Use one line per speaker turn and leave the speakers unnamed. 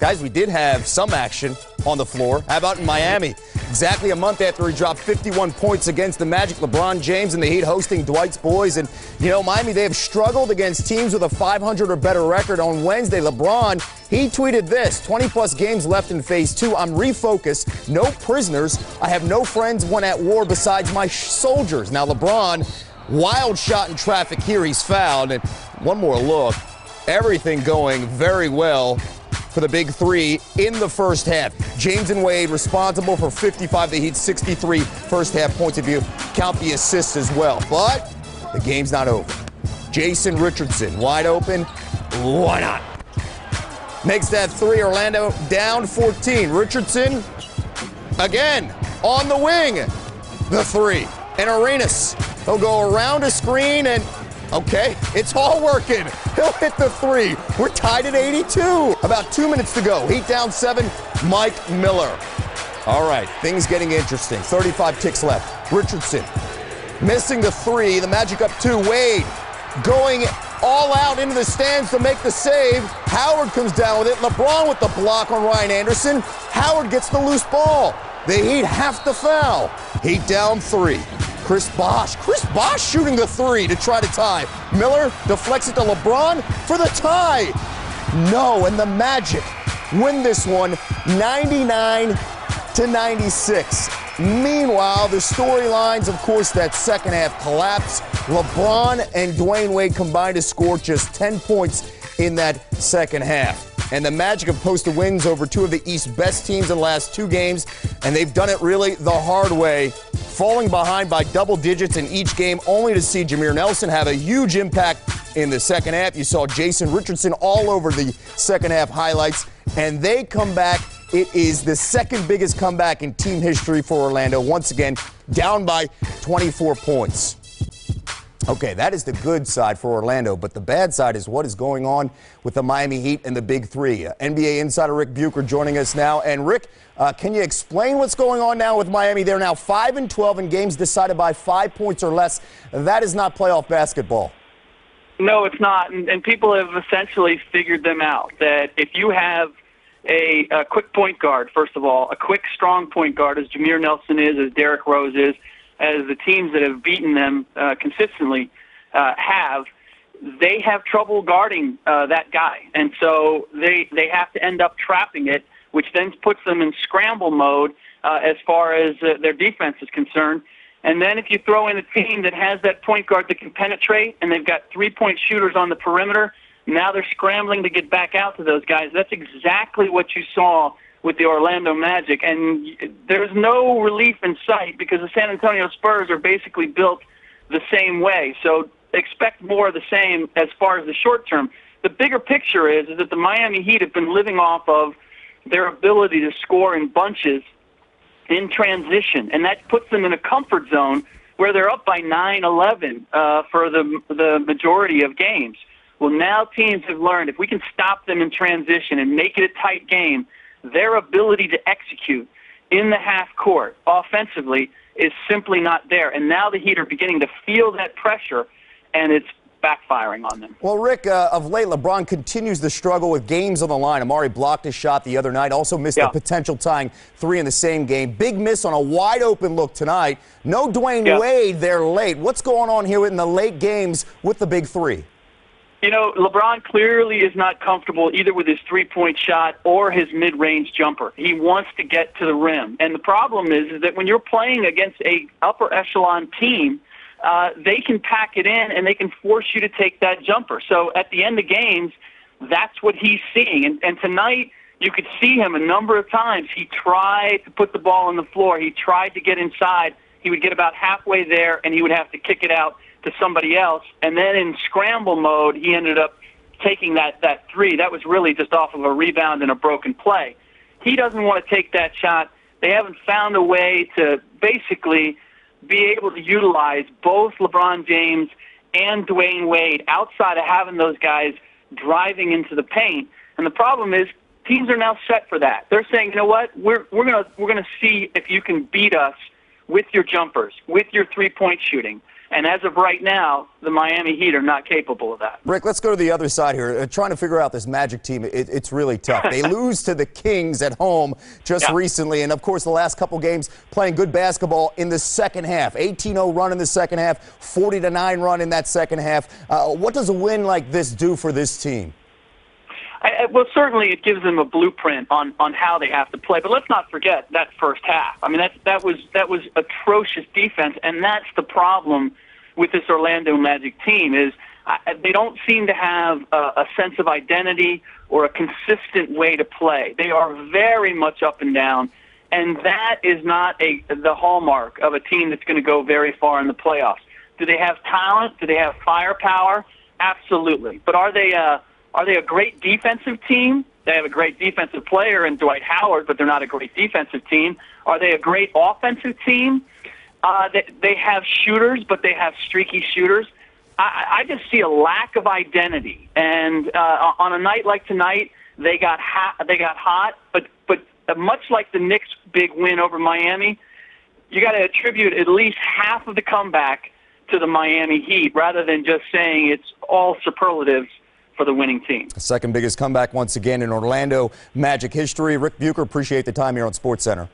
Guys, we did have some action on the floor. How about in Miami? Exactly a month after he dropped 51 points against the Magic, LeBron James and the Heat hosting Dwight's boys. And, you know, Miami, they have struggled against teams with a 500 or better record. On Wednesday, LeBron, he tweeted this, 20-plus games left in Phase 2. I'm refocused, no prisoners. I have no friends when at war besides my soldiers. Now, LeBron, wild shot in traffic here. He's fouled. And one more look. Everything going very well for the big three in the first half. James and Wade responsible for 55, the Heat's 63 first half points of view. Count the assists as well. But the game's not over. Jason Richardson wide open. Why not? Makes that three. Orlando down 14. Richardson again on the wing. The three. And Arenas, he'll go around a screen and okay, it's all working. He'll hit the three. We're tied at 82. About 2 minutes to go. Heat down 7. Mike Miller. All right, things getting interesting. 35 ticks left. Richardson missing the three. The Magic up 2. Wade going all out into the stands to make the save. Howard comes down with it. LeBron with the block on Ryan Anderson. Howard gets the loose ball. The Heat have to foul. Heat down 3. Chris Bosh shooting the three to try to tie. Miller deflects it to LeBron for the tie. No, and the Magic win this one 99-96. Meanwhile, the storylines, of course, that second half collapse. LeBron and Dwayne Wade combined to score just 10 points in that second half. And the Magic have posted wins over 2 of the East's best teams in the last 2 games, and they've done it really the hard way, falling behind by double digits in each game, only to see Jameer Nelson have a huge impact in the second half. You saw Jason Richardson all over the second half highlights, and they come back. It is the second biggest comeback in team history for Orlando, once again down by 24 points. Okay, that is the good side for Orlando, but the bad side is what is going on with the Miami Heat and the Big Three. NBA insider Rick Bucher joining us now. And Rick, can you explain what's going on now with Miami? They're now 5-12 in games decided by 5 points or less. That is not playoff basketball.
No, it's not. And people have essentially figured them out, that if you have a quick point guard, first of all, a quick, strong point guard, as Jameer Nelson is, as Derrick Rose is, as the teams that have beaten them consistently they have trouble guarding that guy. And so they have to end up trapping it, which then puts them in scramble mode as far as their defense is concerned. And then if you throw in a team that has that point guard that can penetrate and they've got three-point shooters on the perimeter, now they're scrambling to get back out to those guys. That's exactly what you saw with the Orlando Magic, and there's no relief in sight because the San Antonio Spurs are basically built the same way. So expect more of the same as far as the short term. The bigger picture is that the Miami Heat have been living off of their ability to score in bunches in transition, and that puts them in a comfort zone where they're up by 9-11 for the majority of games. Well, now teams have learned if we can stop them in transition and make it a tight game, their ability to execute in the half court offensively is simply not there. And now the Heat are beginning to feel that pressure, and it's backfiring on them.
Well, Rick, of late, LeBron continues to struggle with games on the line. Amari blocked a shot the other night, also missed a potential tying 3 in the same game. Big miss on a wide-open look tonight. No Dwayne Wade there late. What's going on here in the late games with the Big Three?
You know, LeBron clearly is not comfortable either with his three-point shot or his mid-range jumper. He wants to get to the rim. And the problem is that when you're playing against a upper-echelon team, they can pack it in and they can force you to take that jumper. So at the end of games, that's what he's seeing. And tonight, you could see him a number of times. He tried to put the ball on the floor. He tried to get inside. He would get about halfway there, and he would have to kick it out to somebody else. And then in scramble mode, he ended up taking that three. That was really just off of a rebound and a broken play. He doesn't want to take that shot. They haven't found a way to basically be able to utilize both LeBron James and Dwayne Wade outside of having those guys driving into the paint. And the problem is teams are now set for that. They're saying, you know what, we're gonna see if you can beat us with your jumpers, with your three-point shooting. And as of right now, the Miami Heat are not capable of that.
Rick, let's go to the other side here. Trying to figure out this Magic team, it's really tough. They lose to the Kings at home just recently, and of course the last couple games playing good basketball in the second half. 18-0 run in the second half, 40-9 run in that second half. What does a win like this do for this team?
Well, certainly it gives them a blueprint on how they have to play. But let's not forget that first half. I mean, that was atrocious defense, and that's the problem with this Orlando Magic team is they don't seem to have a sense of identity or a consistent way to play. They are very much up and down, and that is not the hallmark of a team that's going to go very far in the playoffs. Do they have talent? Do they have firepower? Absolutely. But are they a great defensive team? They have a great defensive player in Dwight Howard, but they're not a great defensive team. Are they a great offensive team? They have shooters, but they have streaky shooters. I just see a lack of identity. And on a night like tonight, they got hot. But much like the Knicks' big win over Miami, you got to attribute at least half of the comeback to the Miami Heat, rather than just saying it's all superlatives for the winning team.
The second biggest comeback once again in Orlando Magic history. Rick Bucher, appreciate the time here on SportsCenter.